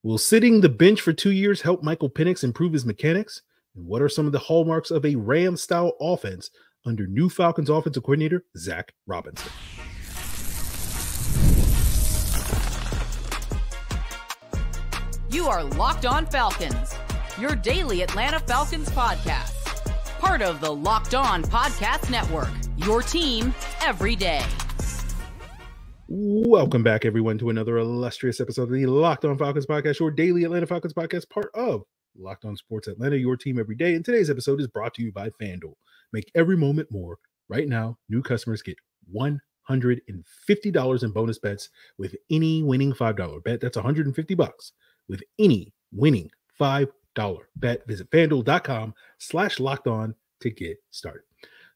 Will sitting the bench for 2 years help Michael Penix improve his mechanics? And what are some of the hallmarks of a Ram-style offense under new Falcons offensive coordinator Zac Robinson? You are Locked On Falcons, your daily Atlanta Falcons podcast. Part of the Locked On Podcast Network, your team every day. Welcome back, everyone, to another illustrious episode of the Locked On Falcons podcast, your daily Atlanta Falcons podcast, part of Locked On Sports Atlanta, your team every day. And today's episode is brought to you by FanDuel. Make every moment more. Right now, new customers get $150 in bonus bets with any winning $5 bet. That's $150 with any winning $5 bet. Visit FanDuel.com/LockedOn to get started.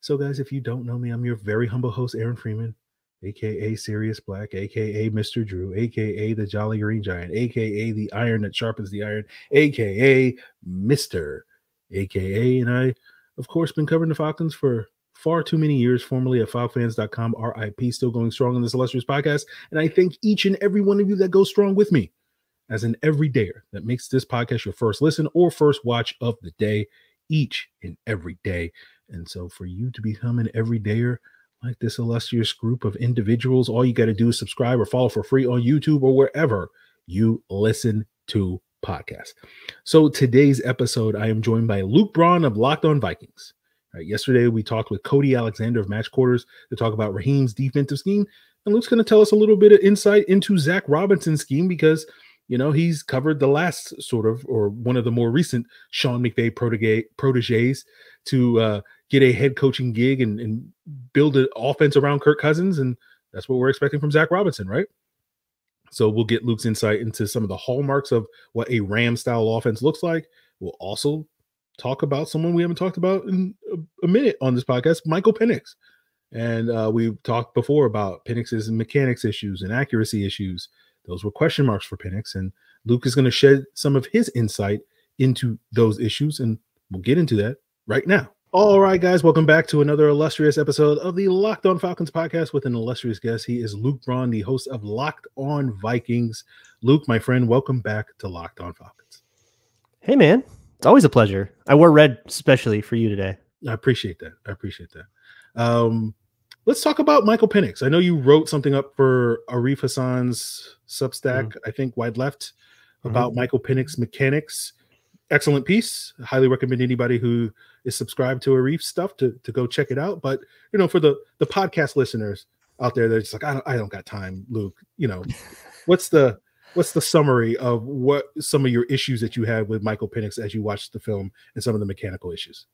So, guys, if you don't know me, I'm your very humble host, Aaron Freeman, a.k.a. Sirius Black, a.k.a. Mr. Drew, a.k.a. the Jolly Green Giant, a.k.a. the iron that sharpens the iron, a.k.a. Mr. a.k.a. And I, of course, been covering the Falcons for far too many years, formerly at FalcFans.com, RIP, still going strong on this illustrious podcast. And I thank each and every one of you that goes strong with me as an everydayer that makes this podcast your first listen or first watch of the day, each and every day. And so for you to become an everydayer like this illustrious group of individuals, all you got to do is subscribe or follow for free on YouTube or wherever you listen to podcasts. So today's episode, I am joined by Luke Braun of Locked On Vikings. Yesterday, we talked with Cody Alexander of Match Quarters to talk about Raheem's defensive scheme. And Luke's going to tell us a little bit of insight into Zac Robinson's scheme because, you know, he's covered the last sort of, or one of the more recent Sean McVay proteges to get a head coaching gig and build an offense around Kirk Cousins. And that's what we're expecting from Zac Robinson, right? So we'll get Luke's insight into some of the hallmarks of what a Ram-style offense looks like. We'll also talk about someone we haven't talked about in a minute on this podcast, Michael Penix. And we've talked before about Penix's mechanics issues and accuracy issues. Those were question marks for Penix. And Luke is going to shed some of his insight into those issues. And we'll get into that right now. All right, guys, welcome back to another illustrious episode of the Locked On Falcons podcast with an illustrious guest. He is Luke Braun, the host of Locked On Vikings. Luke, my friend, welcome back to Locked On Falcons. Hey, man. It's always a pleasure. I wore red especially for you today. I appreciate that. Let's talk about Michael Penix. I know you wrote something up for Arif Hassan's Substack, I think Wide Left, about Michael Penix mechanics. Excellent piece. I highly recommend anybody who is subscribed to Arif's stuff to go check it out. But, you know, for the podcast listeners out there, they're just like, I don't got time, Luke. You know, what's the summary of what some of your issues that you had with Michael Penix as you watched the film and some of the mechanical issues?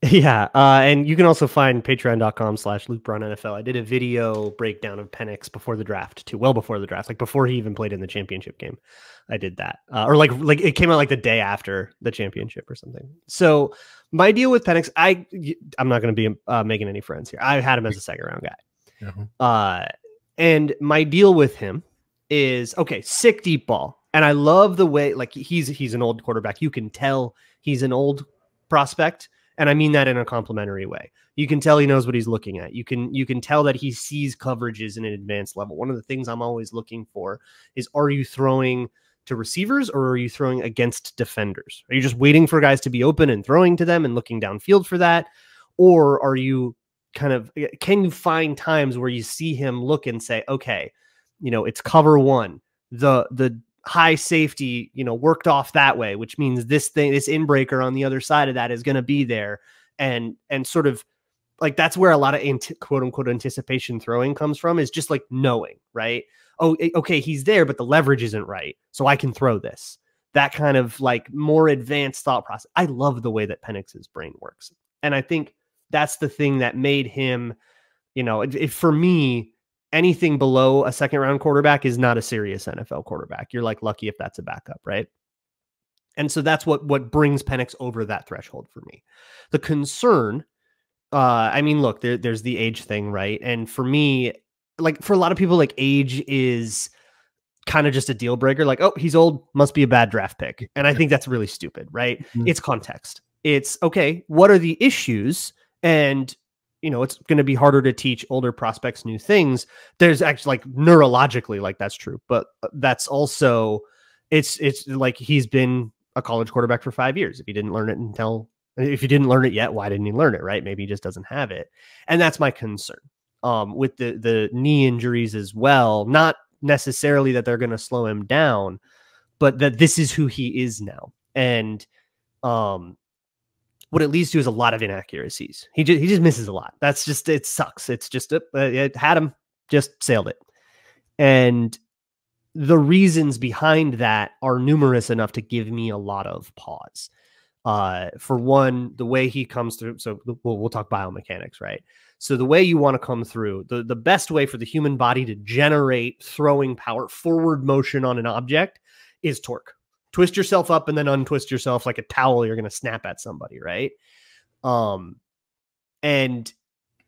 Yeah. And you can also find patreon.com/LukeBraunNFL. I did a video breakdown of Penix before the draft too, well before the draft, like before he even played in the championship game. I did that. Or like it came out like the day after the championship or something. So my deal with Penix, I'm not going to be making any friends here. I had him as a second round guy. And my deal with him is, okay, sick deep ball. And I love the way, like, he's an old quarterback. You can tell he's an old prospect. And I mean that in a complimentary way. You can tell he knows what he's looking at. You can tell that he sees coverages in an advanced level. One of the things I'm always looking for is, are you throwing to receivers or are you throwing against defenders? Are you just waiting for guys to be open and throwing to them and looking downfield for that? Or are you can you find times where you see him look and say, okay, you know, it's cover one, the high safety, you know, worked off that way, which means this in-breaker on the other side of that is going to be there. And sort of like, that's where a lot of quote unquote anticipation throwing comes from, is just like knowing, right? Oh, okay, he's there, but the leverage isn't right, so I can throw this. That kind of like more advanced thought process. I love the way that Penix's brain works. And I think that's the thing that made him, you know, for me, anything below a second round quarterback is not a serious NFL quarterback. You're like lucky if that's a backup, right? And so that's what brings Penix over that threshold for me. The concern, I mean, look, there's the age thing, right? And for me, like for a lot of people, like age is kind of just a deal breaker. Like, oh, he's old, must be a bad draft pick. And I think that's really stupid, right? Mm-hmm. It's context. It's okay, what are the issues? And you know, it's going to be harder to teach older prospects new things. There's actually, like, neurologically, like, that's true, but that's also It's like he's been a college quarterback for 5 years. If you didn't learn it yet, why didn't he learn it? Right? Maybe he just doesn't have it. And that's my concern. With the knee injuries as well, not necessarily that they're going to slow him down, but that this is who he is now. And what it leads to is a lot of inaccuracies. He just misses a lot. That's just, it sucks. It's just, it had him, just sailed it. And the reasons behind that are numerous enough to give me a lot of pause. For one, the way he comes through. So we'll talk biomechanics, right? So the way you want to come through, the best way for the human body to generate throwing power, forward motion on an object, is torque. Twist yourself up and then untwist yourself like a towel. You're going to snap at somebody, right? And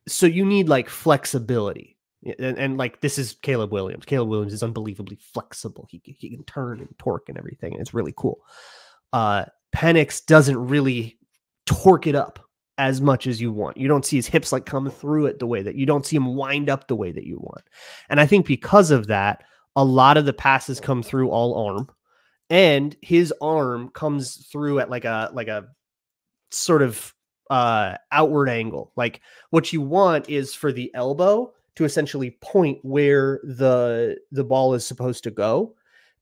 so you need like flexibility. And like, this is Caleb Williams. Caleb Williams is unbelievably flexible. He can turn and torque and everything. And it's really cool. Penix doesn't really torque it up as much as you want. You don't see his hips like come through it the way that you don't see him wind up the way that you want. And I think because of that, a lot of the passes come through all arm, and his arm comes through at like a sort of outward angle. Like, what you want is for the elbow to essentially point where the ball is supposed to go.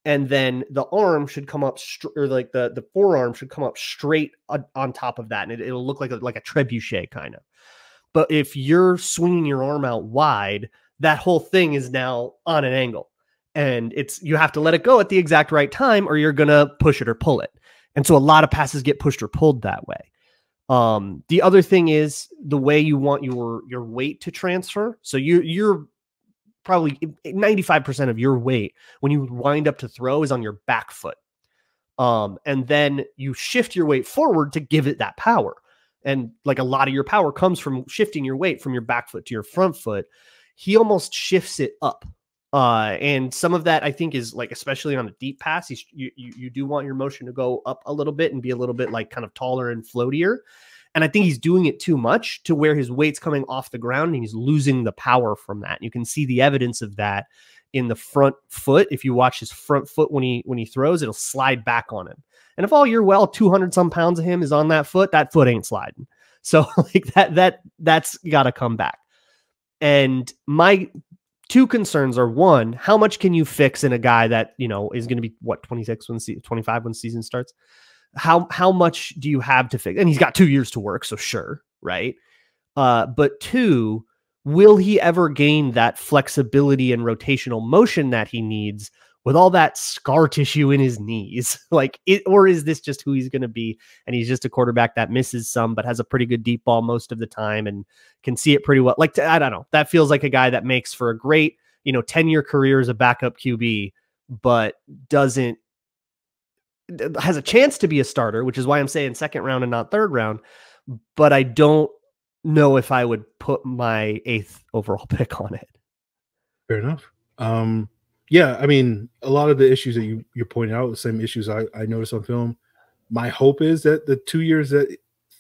And then the arm should come up, or like the forearm should come up straight on top of that. And it'll look like a trebuchet kind of. But if you're swinging your arm out wide, that whole thing is now on an angle. And you have to let it go at the exact right time, or you're going to push it or pull it. And so a lot of passes get pushed or pulled that way. The other thing is the way you want your weight to transfer. So you're probably 95% of your weight when you wind up to throw is on your back foot. And then you shift your weight forward to give it that power. And like a lot of your power comes from shifting your weight from your back foot to your front foot. He almost shifts it up. And some of that I think is like, especially on a deep pass, you do want your motion to go up a little bit and be a little bit like kind of taller and floatier. And I think he's doing it too much to where his weight's coming off the ground and he's losing the power from that. You can see the evidence of that in the front foot. If you watch his front foot when he throws, it'll slide back on him. And if all year well, 200 some pounds of him is on that foot ain't sliding. So like that's got to come back. And my two concerns are, one, how much can you fix in a guy that, is going to be 26 25 when the season starts? How much do you have to fix? And he's got 2 years to work. So sure. Right. But two, will he ever gain that flexibility and rotational motion that he needs with all that scar tissue in his knees? Or is this just who he's going to be? And he's just a quarterback that misses some, but has a pretty good deep ball most of the time and can see it pretty well. I don't know. That feels like a guy that makes for a great, 10-year career as a backup QB, but has a chance to be a starter, which is why I'm saying second round and not third round. But I don't know if I would put my 8th overall pick on it. Fair enough. Yeah, I mean, a lot of the issues that you're pointing out, the same issues I noticed on film. My hope is that the 2 years that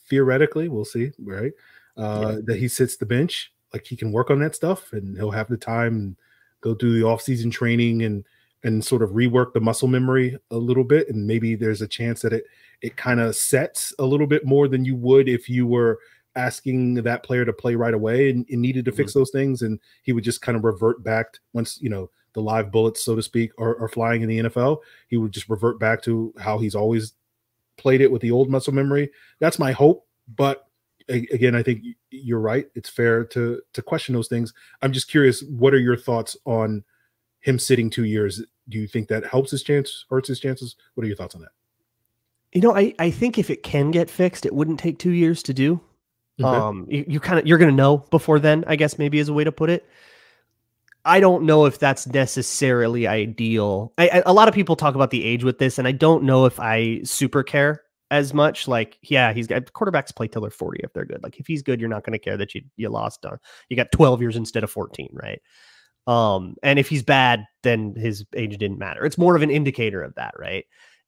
theoretically, we'll see, right, that he sits the bench, like he can work on that stuff and he'll have the time and go through the off-season training and sort of rework the muscle memory a little bit. And maybe there's a chance that it kind of sets a little bit more than you would if you were asking that player to play right away and needed to fix those things. And he would just kind of revert back once, the live bullets, so to speak, are flying in the NFL. He would just revert back to how he's always played it with the old muscle memory. That's my hope. But again, I think you're right. It's fair to question those things. I'm just curious, what are your thoughts on him sitting 2 years? Do you think that helps his chance, hurts his chances? What are your thoughts on that? I think if it can get fixed, it wouldn't take 2 years to do. Okay. You're going to know before then, I guess, maybe is a way to put it. I don't know if that's necessarily ideal. A lot of people talk about the age with this, and I don't know if I super care as much. Like, yeah, he's got quarterbacks play till they're 40 if they're good. Like, if he's good, you're not going to care that you lost. You got 12 years instead of 14, right? And if he's bad, then his age didn't matter. It's more of an indicator of that, right?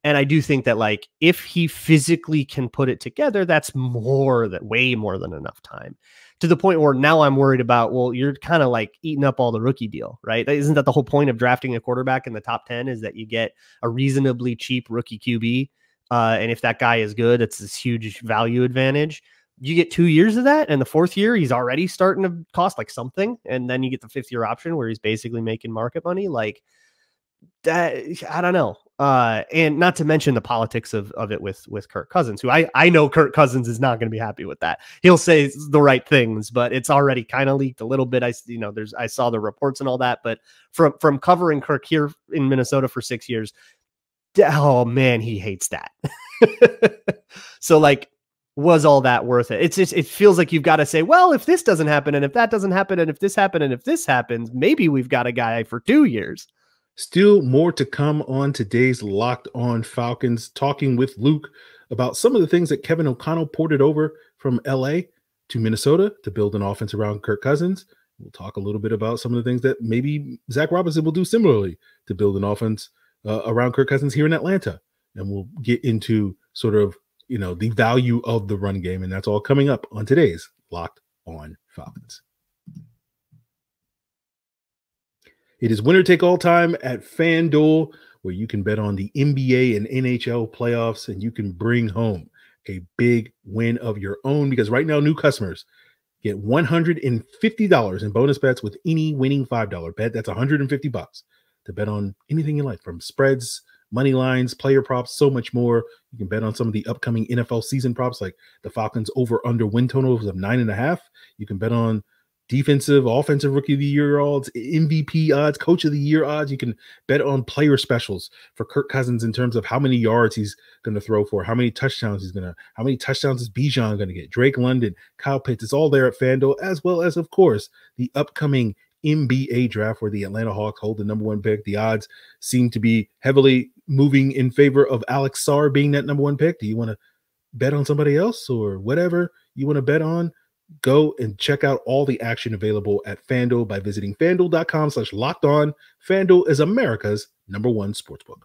And I do think that like if he physically can put it together, that's way more than enough time, to the point where now I'm worried about, well, you're kind of like eating up all the rookie deal, right? Isn't that the whole point of drafting a quarterback in the top 10, is that you get a reasonably cheap rookie QB? And if that guy is good, it's this huge value advantage. You get 2 years of that, and the fourth year, he's already starting to cost like something. And then you get the fifth year option where he's basically making market money. Like that, I don't know. And not to mention the politics of it with Kirk Cousins, who I know Kirk Cousins is not going to be happy with that. He'll say the right things, but it's already kind of leaked a little bit. I saw the reports and all that, but from covering Kirk here in Minnesota for 6 years, oh man, he hates that. So like, was all that worth it? It feels like you've got to say, well, if this doesn't happen, and if that doesn't happen, and if this happened, and if this happens, maybe we've got a guy for 2 years. Still more to come on today's Locked On Falcons, talking with Luke about some of the things that Kevin O'Connell ported over from LA to Minnesota to build an offense around Kirk Cousins. We'll talk a little bit about some of the things that maybe Zac Robinson will do similarly to build an offense around Kirk Cousins here in Atlanta. And we'll get into sort of, the value of the run game. And that's all coming up on today's Locked On Falcons. It is winner take all time at FanDuel, where you can bet on the NBA and NHL playoffs, and you can bring home a big win of your own, because right now new customers get $150 in bonus bets with any winning $5 bet. That's $150 to bet on anything you like, from spreads, money lines, player props, so much more. You can bet on some of the upcoming NFL season props, like the Falcons over under win totals of 9.5. You can bet on defensive, offensive rookie of the year odds, MVP odds, coach of the year odds. You can bet on player specials for Kirk Cousins in terms of how many yards he's going to throw for, how many touchdowns how many touchdowns is Bijan going to get, Drake London, Kyle Pitts. It's all there at FanDuel, as well as, of course, the upcoming NBA draft, where the Atlanta Hawks hold the number 1 pick. The odds seem to be heavily moving in favor of Alex Sarr being that number 1 pick. Do you want to bet on somebody else, or whatever you want to bet on? Go and check out all the action available at FanDuel by visiting FanDuel.com/lockedon. FanDuel is America's number 1 sportsbook.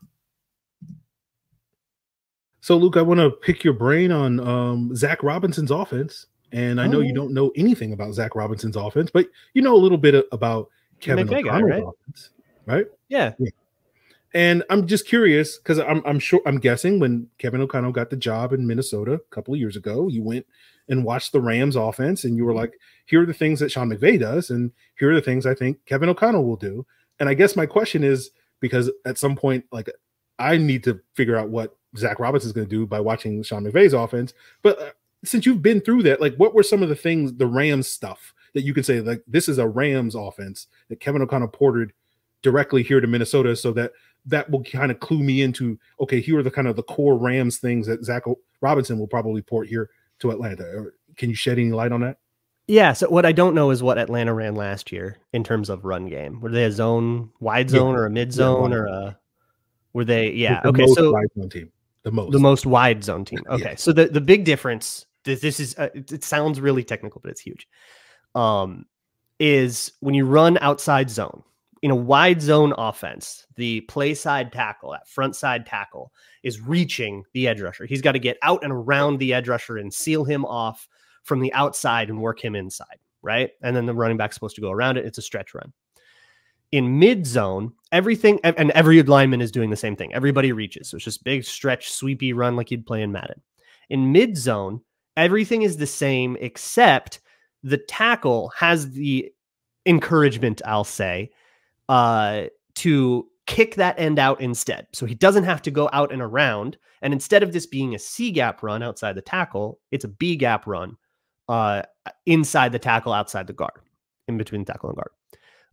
So, Luke, I want to pick your brain on Zac Robinson's offense. And I know you don't know anything about Zac Robinson's offense, but you know a little bit about Kevin O'Connell's offense, right? Yeah. And I'm just curious, because I'm guessing when Kevin O'Connell got the job in Minnesota a couple of years ago, you went and watched the Rams offense, and you were like, here are the things that Sean McVay does, and here are the things I think Kevin O'Connell will do. And I guess my question is, because at some point, like, I need to figure out what Zac Robinson is going to do by watching Sean McVay's offense. But since you've been through that, like, what were some of the things, the Rams stuff, that you could say, like, this is a Rams offense that Kevin O'Connell ported directly here to Minnesota, so that will kind of clue me into, okay, here are the kind of the core Rams things that Zac Robinson will probably port here to Atlanta. Can you shed any light on that? Yeah. So what I don't know is what Atlanta ran last year in terms of run game. Were they a wide zone or a mid zone, or were they? Yeah. Okay. So wide zone team. The most wide zone team. Okay. Yeah. So the big difference, this is, it sounds really technical, but it's huge. Is when you run outside zone. In a wide zone offense, the play side tackle, that front side tackle, is reaching the edge rusher. He's got to get out and around the edge rusher and seal him off from the outside and work him inside, right? And then the running back's supposed to go around it. It's a stretch run. In mid zone, everything, and every lineman is doing the same thing. Everybody reaches. So it's just big stretch, sweepy run like you'd play in Madden. In mid zone, everything is the same, except the tackle has the encouragement, I'll say, to kick that end out instead. So he doesn't have to go out and around. And instead of this being a C gap run outside the tackle, it's a B gap run inside the tackle, outside the guard, in between the tackle and guard.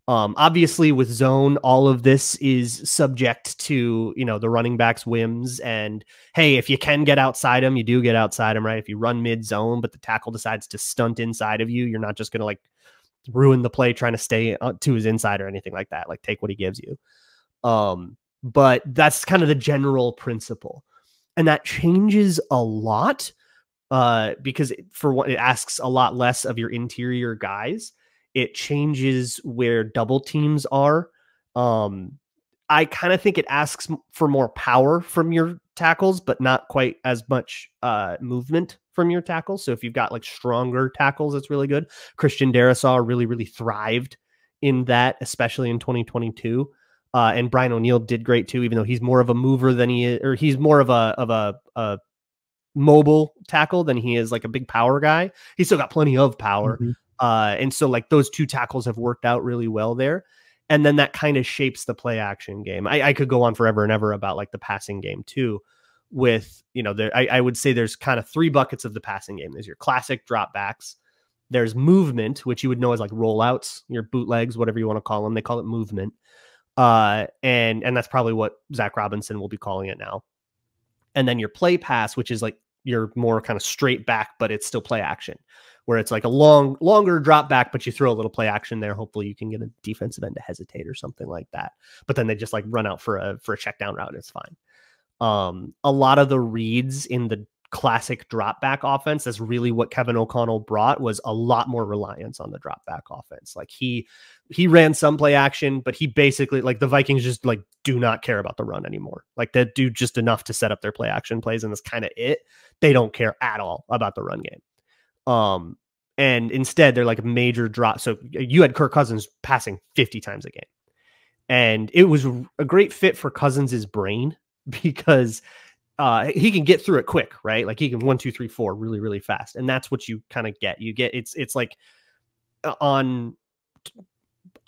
Obviously with zone, all of this is subject to, the running back's whims. And hey, if you can get outside him, you do get outside him, right? If you run mid zone, but the tackle decides to stunt inside of you, you're not just going to like ruin the play trying to stay to his inside or anything like that. Like, take what he gives you. But that's kind of the general principle. And that changes a lot because for what, it asks a lot less of your interior guys. It changes where double teams are. I kind of think it asks for more power from your tackles, but not quite as much movement from your tackles. So if you've got like stronger tackles, it's really good. Christian Darrisaw really, really thrived in that, especially in 2022. And Brian O'Neill did great too, even though he's more of a mover than he is, or he's more of a mobile tackle than he is like a big power guy. He's still got plenty of power. Mm-hmm. And so like those two tackles have worked out really well there. And then that kind of shapes the play action game. I could go on forever and ever about like the passing game too, with, you know, I would say there's kind of 3 buckets of the passing game. There's your classic dropbacks. There's movement, which you would know as like rollouts, your bootlegs, whatever you want to call them. They call it movement. And that's probably what Zac Robinson will be calling it now. And then your play pass, which is like your more kind of straight back, but it's still play action, where it's like a longer drop back, but you throw a little play action there. Hopefully you can get a defensive end to hesitate or something like that. But then they just like run out for a check down route. It's fine. A lot of the reads in the classic drop back offense, that's really what Kevin O'Connell brought, was a lot more reliance on the drop back offense. Like he ran some play action, but he basically, like, the Vikings just like do not care about the run anymore. Like they do just enough to set up their play action plays, and that's kind of it. They don't care at all about the run game. And instead they're like a major drop. So you had Kirk Cousins passing 50 times a game, and it was a great fit for Cousins's brain because he can get through it quick, right? Like he can 1, 2, 3, 4 really, really fast. And that's what you kind of get. You get, it's like on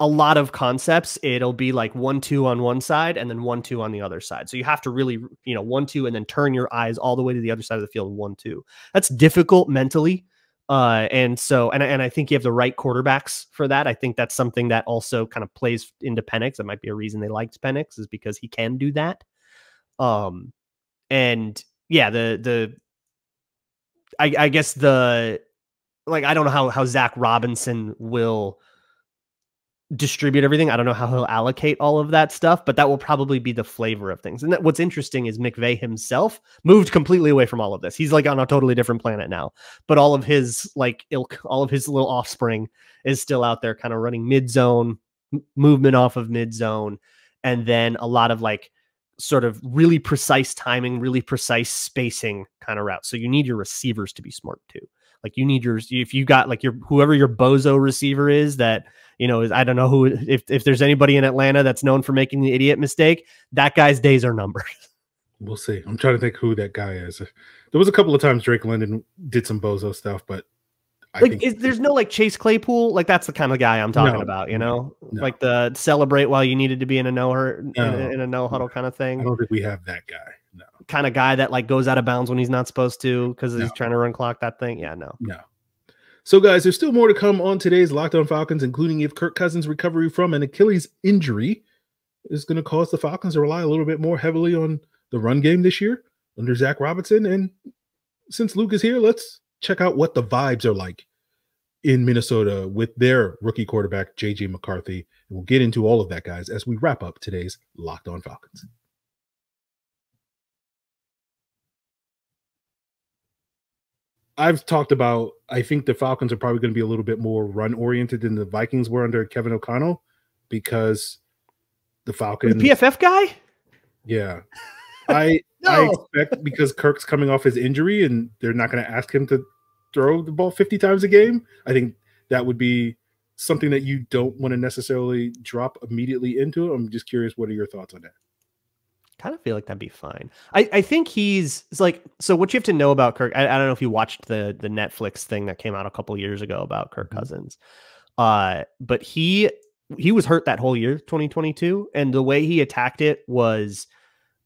a lot of concepts, it'll be like 1, 2 on one side and then 1, 2 on the other side. So you have to really, 1, 2, and then turn your eyes all the way to the other side of the field. 1, 2. That's difficult mentally. And I think you have the right quarterbacks for that. I think that's something that also kind of plays into Penix. That might be a reason they liked Penix, is because he can do that. And yeah, I guess I don't know how Zac Robinson will distribute everything. I don't know how he'll allocate all of that stuff, but that will probably be the flavor of things. And what's interesting is McVay himself moved completely away from all of this. He's like on a totally different planet now, but all of his like ilk, all of his little offspring is still out there kind of running mid-zone, movement off of mid-zone, and then a lot of like sort of really precise timing, really precise spacing kind of route. So you need your receivers to be smart too. Like you need if you got like whoever your bozo receiver is that, is, I don't know who, if there's anybody in Atlanta that's known for making the idiot mistake, that guy's days are numbered. We'll see. I'm trying to think who that guy is. There was a couple of times Drake London did some bozo stuff, but there's no like Chase Claypool. Like that's the kind of guy I'm talking about, No. Like the celebrate while you needed to be in a no huddle kind of thing. I don't think we have that guy. No. Kind of guy that like goes out of bounds when he's not supposed to because he's trying to run clock that thing. Yeah, no. So guys, there's still more to come on today's Locked On Falcons, including if Kirk Cousins' recovery from an Achilles injury is going to cause the Falcons to rely a little bit more heavily on the run game this year under Zac Robinson. And since Luke is here, let's check out what the vibes are like in Minnesota with their rookie quarterback, J.J. McCarthy. And we'll get into all of that, guys, as we wrap up today's Locked On Falcons. I've talked about, I think the Falcons are probably going to be a little bit more run-oriented than the Vikings were under Kevin O'Connell, because the Falcons... The PFF guy? Yeah. I expect, because Kirk's coming off his injury and they're not going to ask him to throw the ball 50 times a game, I think that would be something that you don't want to necessarily drop immediately into. I'm just curious, what are your thoughts on that? Kind of feel like that'd be fine. I think it's like, so what you have to know about Kirk, I don't know if you watched the Netflix thing that came out a couple years ago about Kirk Cousins, but he was hurt that whole year, 2022, and the way he attacked it was,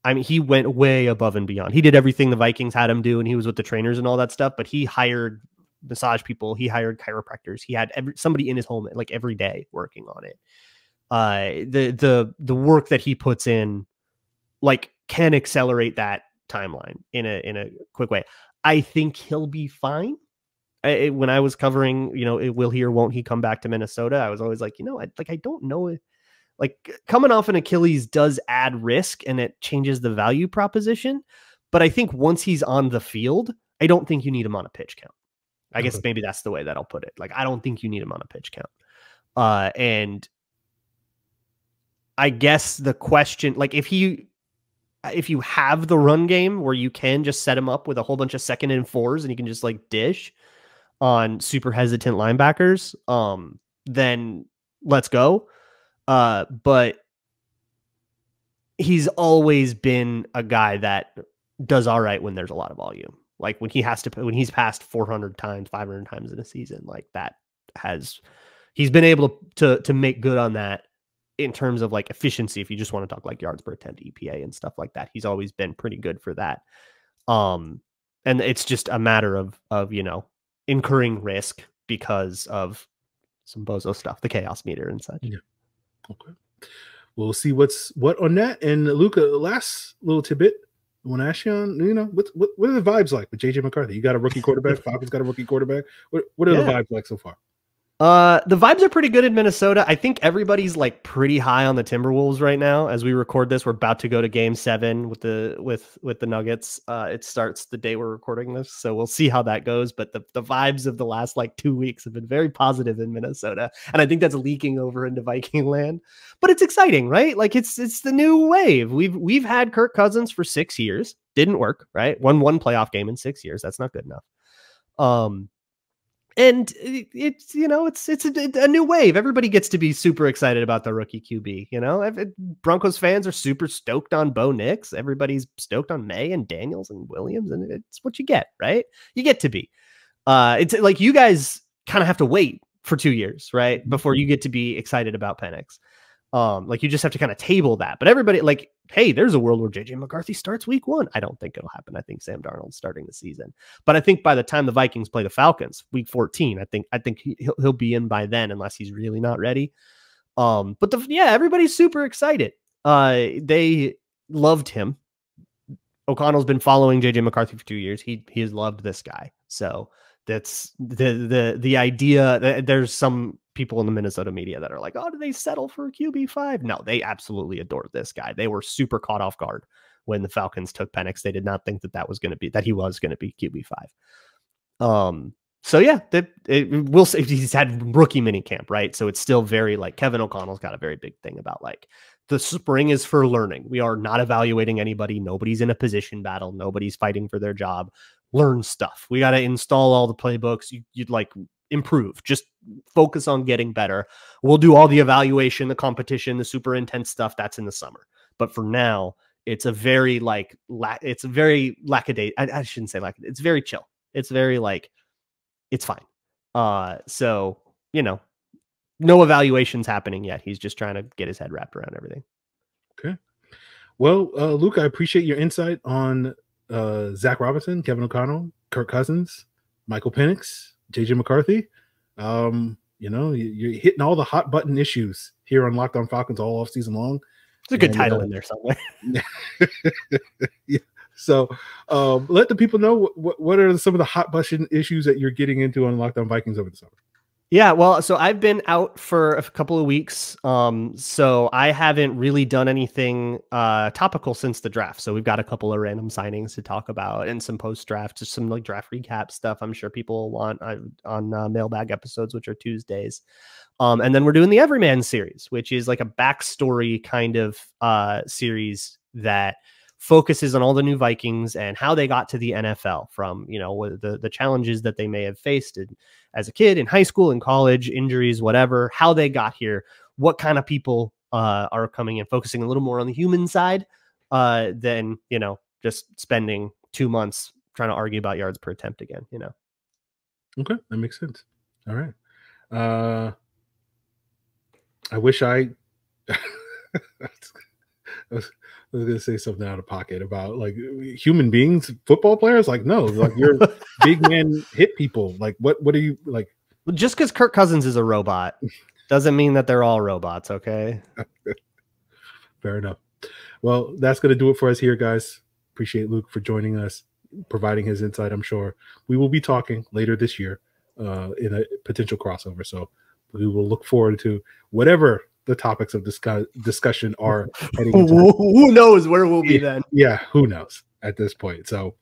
I mean, he went way above and beyond. He did everything the Vikings had him do, and he was with the trainers and all that stuff, but he hired massage people, he hired chiropractors, he had somebody in his home like every day working on it. The work that he puts in like can accelerate that timeline in a quick way. I think he'll be fine. When I was covering, will he or won't he come back to Minnesota, I was always like, I don't know. Like coming off an Achilles does add risk and it changes the value proposition. But I think once he's on the field, I don't think you need him on a pitch count. I guess maybe that's the way that I'll put it. Like, I don't think you need him on a pitch count. And I guess the question, like if you have the run game where you can just set him up with a whole bunch of 2nd and 4s and you can just like dish on super hesitant linebackers, then let's go. But he's always been a guy that does all right when there's a lot of volume. Like when he's passed 400 times, 500 times in a season, like that he's been able to make good on that in terms of like efficiency. If you just want to talk like yards per attempt, EPA and stuff like that, he's always been pretty good for that. And it's just a matter of, you know, incurring risk because of some bozo stuff, the chaos meter and such. Yeah. Okay. We'll see what on that. And Luca, last little tidbit I want to ask you on, you know, what are the vibes like with JJ McCarthy? You got a rookie quarterback. Falcons got a rookie quarterback. What are the vibes like so far? The vibes are pretty good in Minnesota. I think everybody's like pretty high on the Timberwolves right now. As we record this, we're about to go to Game 7 with the Nuggets. It starts the day we're recording this, so we'll see how that goes. But the vibes of the last like 2 weeks have been very positive in Minnesota, and I think that's leaking over into Viking land. But it's exciting, right? Like it's the new wave. We've had Kirk Cousins for 6 years, didn't work, right? Won one playoff game in 6 years. That's not good enough. And it's, you know, it's a new wave. Everybody gets to be super excited about the rookie QB. You know, Broncos fans are super stoked on Bo Nix. Everybody's stoked on May and Daniels and Williams, and it's what you get, right? You get to be. It's like you guys kind of have to wait for 2 years, right, before you get to be excited about Penix. Like you just have to kind of table that. But everybody, like, hey, there's a world where JJ McCarthy starts week 1. I don't think it'll happen. I think Sam Darnold's starting the season. But I think by the time the Vikings play the Falcons, week 14, I think he'll be in by then, unless he's really not ready. But everybody's super excited. They loved him. O'Connell's been following JJ McCarthy for 2 years. He has loved this guy. So that's the idea that there's some people in the Minnesota media that are like, oh, do they settle for QB5? No, they absolutely adore this guy. They were super caught off guard when the Falcons took Penix. They did not think that he was going to be QB5. So yeah, we'll say he's had rookie mini camp, right? So it's still very like Kevin O'Connell's got a very big thing about like the spring is for learning. We are not evaluating anybody. Nobody's in a position battle. Nobody's fighting for their job. Learn stuff. We got to install all the playbooks. You'd like improve, just focus on getting better. We'll do all the evaluation, the competition, the super intense stuff. That's in the summer. But for now, it's a very like, it's very lackadaisical. I shouldn't say lackadaisical. It's very chill. It's very like, it's fine. So, you know, no evaluations happening yet. He's just trying to get his head wrapped around everything. Okay. Well, Luke, I appreciate your insight on Zac Robinson, Kevin O'Connell, Kirk Cousins, Michael Penix, JJ McCarthy. You know, you're hitting all the hot button issues here on Locked On Falcons all off season long. There's a good title in there somewhere. Yeah. So let the people know what are some of the hot button issues that you're getting into on Locked On Vikings over the summer. Yeah, well, so I've been out for a couple of weeks, so I haven't really done anything topical since the draft. So we've got a couple of random signings to talk about and some post-draft, just some like draft recap stuff I'm sure people want on mailbag episodes, which are Tuesdays. And then we're doing the Everyman series, which is like a backstory kind of series that focuses on all the new Vikings and how they got to the NFL from, you know, the challenges that they may have faced as a kid, in high school, in college, injuries, whatever, how they got here, what kind of people are coming in, focusing a little more on the human side than, you know, just spending 2 months trying to argue about yards per attempt again, you know. Okay, that makes sense. All right. I wish I was going to say something out of pocket about like human beings, football players. Like, no, like you're big men hit people. Like, what are you like? Well, just because Kirk Cousins is a robot doesn't mean that they're all robots. Okay. Fair enough. Well, that's going to do it for us here, guys. Appreciate Luke for joining us, providing his insight. I'm sure we will be talking later this year in a potential crossover. So we will look forward to whatever the topics of discussion are. Who knows where we'll be then? Yeah, who knows at this point. So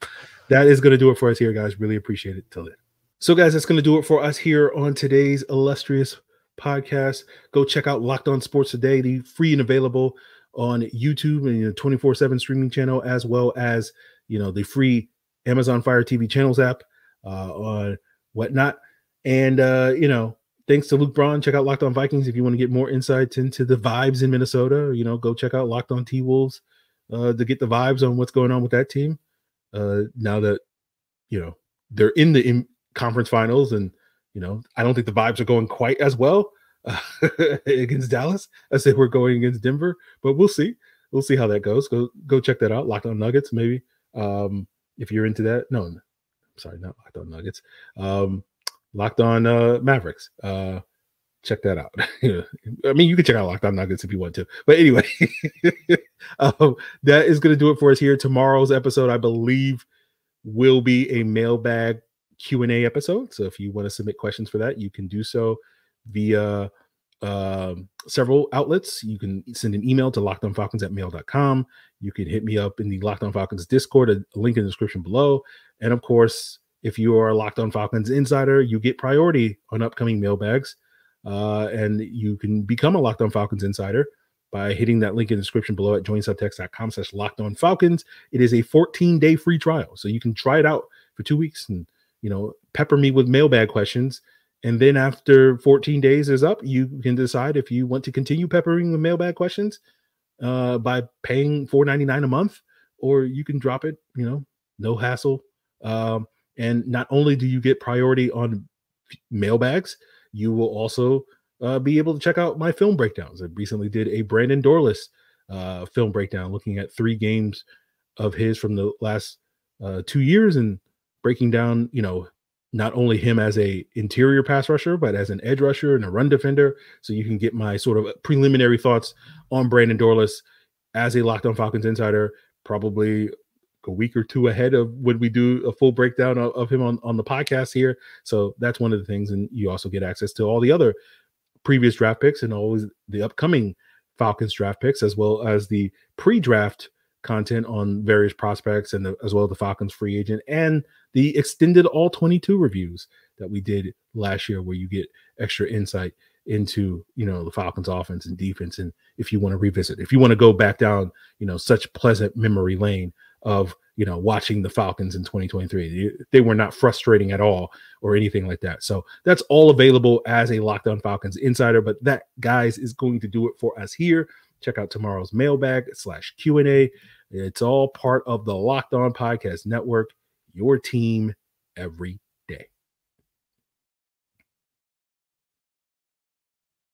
that is going to do it for us here, guys. Really appreciate it. Till then. So, guys, that's going to do it for us here on today's illustrious podcast. Go check out Locked On Sports Today, the free and available on YouTube and 24/7 streaming channel, as well as the free Amazon Fire TV channels app on whatnot. And thanks to Luke Braun. Check out Locked On Vikings if you want to get more insights into the vibes in Minnesota. Go check out Locked On T-Wolves to get the vibes on what's going on with that team. Now that they're in the conference finals, and I don't think the vibes are going quite as well against Dallas as they were going against Denver, but we'll see how that goes. Go check that out. Locked On Nuggets, maybe, if you're into that. No, I'm sorry, not Locked On Nuggets. Locked On Mavericks. Check that out. I mean, you can check out Locked On Nuggets if you want to. But anyway, that is going to do it for us here. Tomorrow's episode, I believe, will be a mailbag Q&A episode. So if you want to submit questions for that, you can do so via several outlets. You can send an email to lockedonfalcons@mail.com. You can hit me up in the Locked On Falcons Discord, a link in the description below. And of course, if you are a Locked On Falcons insider, you get priority on upcoming mailbags. And you can become a Locked On Falcons insider by hitting that link in the description below at joinsubtext.com/LockedOnFalcons. It is a 14-day free trial. So you can try it out for 2 weeks and, pepper me with mailbag questions. And then after 14 days is up, you can decide if you want to continue peppering with mailbag questions by paying $4.99 a month, or you can drop it, no hassle. And not only do you get priority on mailbags, you will also be able to check out my film breakdowns. I recently did a Brandon Dorless film breakdown looking at 3 games of his from the last 2 years and breaking down, not only him as a interior pass rusher, but as an edge rusher and a run defender. So you can get my sort of preliminary thoughts on Brandon Dorless as a Locked On Falcons insider, probably a week or 2 ahead of when we do a full breakdown of him on the podcast here. So that's one of the things. And you also get access to all the other previous draft picks and always the upcoming Falcons draft picks, as well as the pre-draft content on various prospects, and as well as the Falcons free agent and the extended all 22 reviews that we did last year, where you get extra insight into, the Falcons offense and defense. And if you want to revisit, if you want to go back down, such pleasant memory lane of, watching the Falcons in 2023, they were not frustrating at all or anything like that. So that's all available as a Locked On Falcons insider. But that, guys, is going to do it for us here. Check out tomorrow's mailbag /Q&A. It's all part of the Locked On Podcast Network, your team every